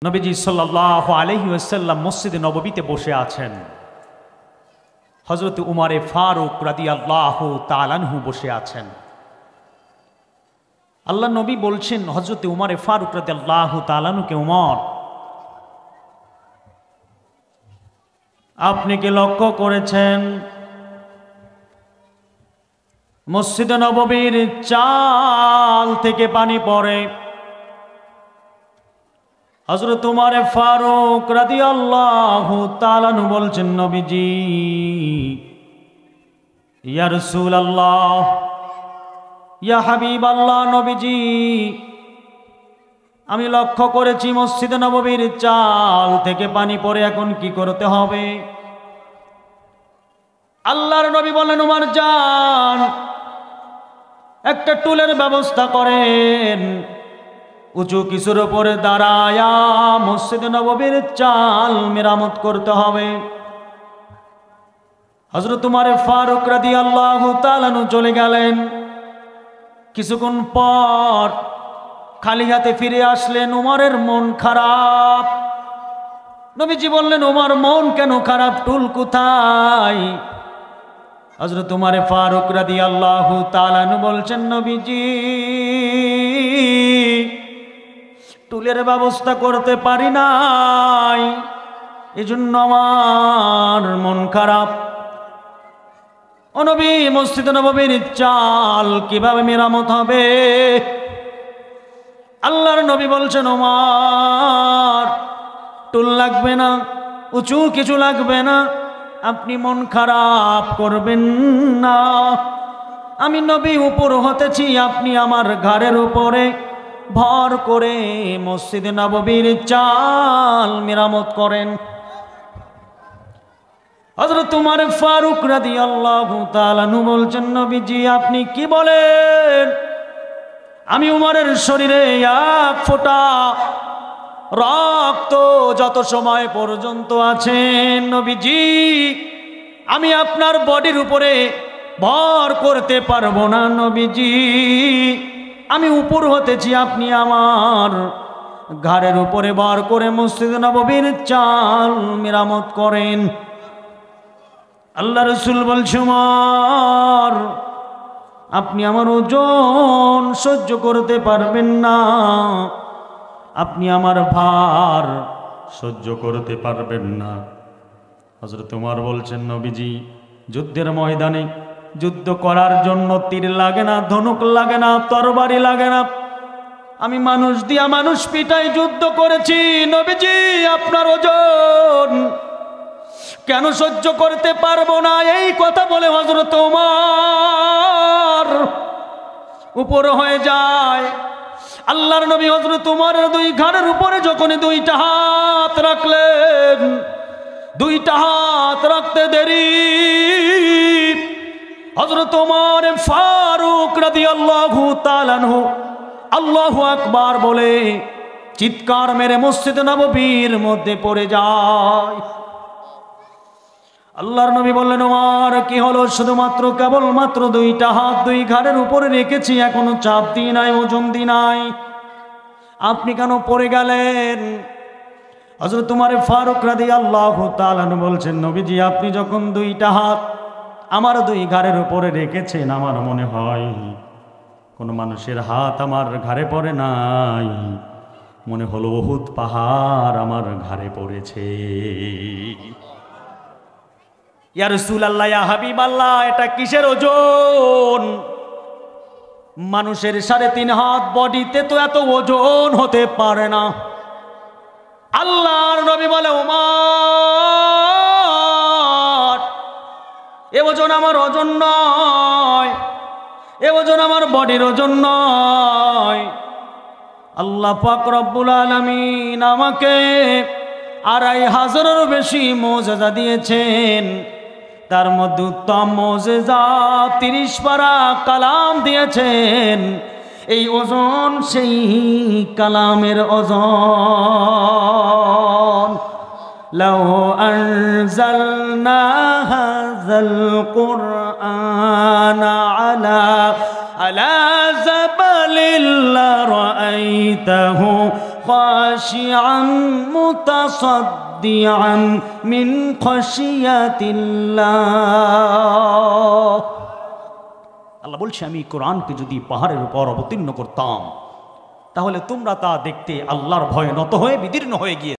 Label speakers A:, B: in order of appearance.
A: নবীজি সাল্লাল্লাহু আলাইহি ওয়াসাল্লাম মসজিদে নববীতে বসে আছেন। হযরত উমরে ফারুক রাদিয়াল্লাহু তাআলা আনহু বসে আছেন। আল্লাহ নবী বলছেন হযরত উমরে ফারুক রাদিয়াল্লাহু তাআলা আনহুকে, উমর, আপনি কি লক্ষ্য করেছেন মসজিদে নববীর চাল থেকে পানি পড়ে? হযরত উমরে ফারুক রাদিয়াল্লাহু তাআলা আনহু বলছেন, নবীজি, ইয়া রাসূলুল্লাহ, ইয়া হাবিবাল্লাহ, নবীজি, আমি লক্ষ্য করেছি মসজিদে নববীর চাল থেকে পানি পড়ে, এখন কি করতে হবে? আল্লাহর নবী বলেন, উমর যান, একটা টুলের ব্যবস্থা করেন, উঁচু কিছুর উপরে দাঁড়ায়া মসজিদে নববীর চাল মেরামত করতে হবে। হযরত উমর ফারুক রাদিয়াল্লাহু তাআলা আনহু চলে গেলেন। কিছুক্ষণ পর খালি হাতে ফিরে আসলেন। উমরের মন খারাপ। নবীজি বললেন, উমর, মন কেন খারাপ? টুল কোথায়? হযরত উমর ফারুক রাদিয়াল্লাহু তাআলা আনহু বলছেন, নবীজি, টুলের ব্যবস্থা করতে পারি নাই, এজন্য আমার মন খারাপ। ও নবী, মসজিদে নববীর চাল কিভাবে মেরামত হবে? আল্লাহর নবী বলছেন, ওমর, টুল লাগবে না, উঁচু কিছু লাগবে না, আপনি মন খারাপ করবেন না। আমি নবী উপর হতেছি, আপনি আমার ঘাড়ের উপরে ভর করে মসজিদে নববীর চাল মেরামত করেন। হযরত উমর ফারুক রাদিয়াল্লাহু তাআলা আনহু বলছেন, নবীজি, আপনি কি বলেন? আমি উমরের শরীরে এক ফোঁটা রক্ত যত সময় পর্যন্ত আছেন, নবীজি, আমি আপনার বডির উপরে ভর করতে পারবো না। নবীজি, আমি উপর হতেছি, আপনি আমার ঘাড়ের উপরে ভর করে মসজিদে নববীর চাল মেরামত করেন। আল্লাহ রাসূল বলছেন, উমর, আপনি আমার ওজন সহ্য করতে পারবেন না, আপনি আমার ভার সহ্য করতে পারবেন না। হযরত উমর বলছেন, নবীজি, যুদ্ধের ময়দানে যুদ্ধ করার জন্য তীর লাগে না, ধনুক লাগে না, তরবারি লাগে না, আমি মানুষ দিয়া মানুষ পিটাই যুদ্ধ করেছি। নবীজি, আপনার ওজন কেন সহ্য করতে পারবো না? এই কথা বলে হযরত উমর উপর হয়ে যায়। আল্লাহর নবী হযরত উমরের দুই ঘাড়ের উপরে যখন দুইটা হাত রাখলেন, দুইটা হাত রাখতে দেরি হযরত উমর ফারুক রাদিয়াল্লাহু তাআলা আনহু আল্লাহু আকবার বলে চিৎকার মেরে মসজিদে নববীর মধ্যে পড়ে যায়। আল্লাহর নবী বললেন, উমর, কি হলো? শুধুমাত্র কেবলমাত্র দুইটা হাত দুই ঘাড়ের উপরে রেখেছি, এখনো চাপ দিই নাই, ওজন দিই নাই, আপনি কেন পড়ে গেলেন? হযরত উমর ফারুক রাদিয়াল্লাহু তাআলা আনহু বলছেন, নবীজি, আপনি যখন দুইটা হাত আমার দুই ঘাড়ের উপরে রেখেছেন, আমার মনে হয় কোন মানুষের হাত আমার ঘাড়ে পড়ে নাই, মনে হলো উহুদ পাহাড় আমার ঘাড়ে পড়েছে। ইয়া রাসূলুল্লাহ, ইয়া হাবিবাল্লাহ, এটা কিসের ওজন? মানুষের 3.5 হাত বডিতে তো এত ওজন হতে পারে না। আল্লাহর নবী বলে, ওমর, এ ওজন আমার ওজন নয়, এ ওজন আমার বডির ওজন নয়। আল্লাহ পাক রব্বুল আলামিন আমাকে 2500-এরও বেশি মুজিজা দিয়েছেন। তার মধ্যে উত্তম মুজিজা 30 পারা কালাম দিয়েছেন। এই ওজন সেই কালামের ওজন। লাউ আনজালনা হাযাল কুরআনা আলা জাবালিল লারাআইতাহু খাশিআন মুতাসাদ্দিআন মিন খাশিয়াতিল্লাহ। আল্লাহ বলছে, আমি কোরআনকে যদি পাহাড়ের উপর অবতীর্ণ করতাম তাহলে তোমরা তা দেখতে আল্লাহর ভয়ে নত হয়ে বিদীর্ণ হয়ে গিয়ে